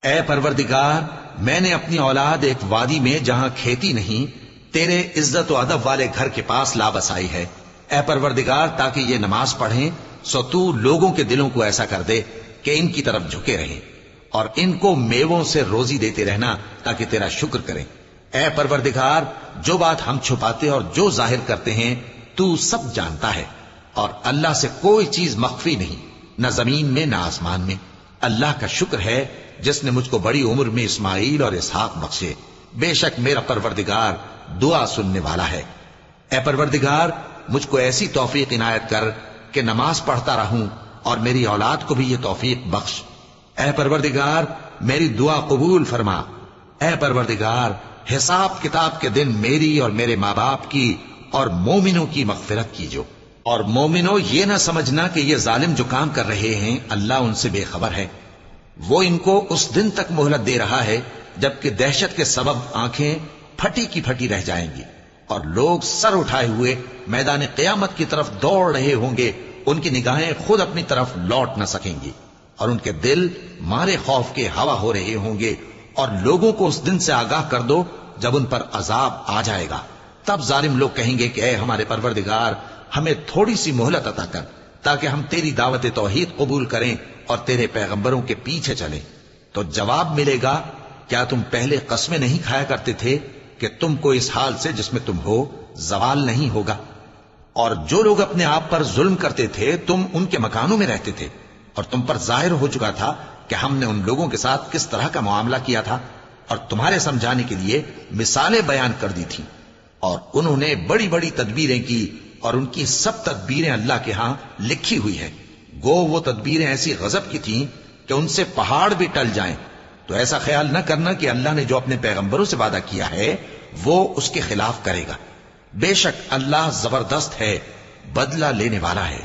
اے پروردگار، میں نے اپنی اولاد ایک وادی میں جہاں کھیتی نہیں تیرے عزت و ادب والے گھر کے پاس لا بسائی ہے۔ اے پروردگار، تاکہ یہ نماز پڑھیں سو تو لوگوں کے دلوں کو ایسا کر دے کہ ان کی طرف جھکے رہیں، اور ان کو میووں سے روزی دیتے رہنا تاکہ تیرا شکر کریں۔ اے پروردگار، جو بات ہم چھپاتے اور جو ظاہر کرتے ہیں تو سب جانتا ہے، اور اللہ سے کوئی چیز مخفی نہیں، نہ زمین میں نہ آسمان میں۔ اللہ کا شکر ہے جس نے مجھ کو بڑی عمر میں اسماعیل اور اسحاق بخشے، بے شک میرا پروردگار دعا سننے والا ہے۔ اے پروردگار، مجھ کو ایسی توفیق عنایت کر کہ نماز پڑھتا رہوں، اور میری اولاد کو بھی یہ توفیق بخش۔ اے پروردگار، میری دعا قبول فرما۔ اے پروردگار، حساب کتاب کے دن میری اور میرے ماں باپ کی اور مومنوں کی مغفرت کیجو۔ اور مومنوں، یہ نہ سمجھنا کہ یہ ظالم جو کام کر رہے ہیں اللہ ان سے بے خبر ہے، وہ ان کو اس دن تک مہلت دے رہا ہے جبکہ دہشت کے سبب آنکھیں پھٹی کی پھٹی رہ جائیں گی، اور لوگ سر اٹھائے ہوئے میدان قیامت کی طرف دوڑ رہے ہوں گے، ان کی نگاہیں خود اپنی طرف لوٹ نہ سکیں گی، اور ان کے دل مارے خوف کے ہوا ہو رہے ہوں گے۔ اور لوگوں کو اس دن سے آگاہ کر دو جب ان پر عذاب آ جائے گا، تب ظالم لوگ کہیں گے کہ اے ہمارے پروردگار، ہمیں تھوڑی سی مہلت عطا کر تاکہ ہم تیری دعوت توحید قبول کریں اور تیرے پیغمبروں کے پیچھے چلیں۔ تو جواب ملے گا، کیا تم پہلے قسمیں نہیں کھایا کرتے تھے کہ تم کو اس حال سے جس میں تم ہو زوال نہیں ہوگا؟ اور جو لوگ اپنے آپ پر ظلم کرتے تھے تم ان کے مکانوں میں رہتے تھے، اور تم پر ظاہر ہو چکا تھا کہ ہم نے ان لوگوں کے ساتھ کس طرح کا معاملہ کیا تھا، اور تمہارے سمجھانے کے لیے مثالیں بیان کر دی تھی۔ اور انہوں نے بڑی بڑی تدبیریں کی، اور ان کی سب تدبیریں اللہ کے ہاں لکھی ہوئی ہیں۔ گو وہ تدبیریں ایسی غضب کی تھیں کہ ان سے پہاڑ بھی ٹل جائیں۔ تو ایسا خیال نہ کرنا کہ اللہ نے جو اپنے پیغمبروں سے وعدہ کیا ہے وہ اس کے خلاف کرے گا۔ بے شک اللہ زبردست ہے، بدلہ لینے والا ہے۔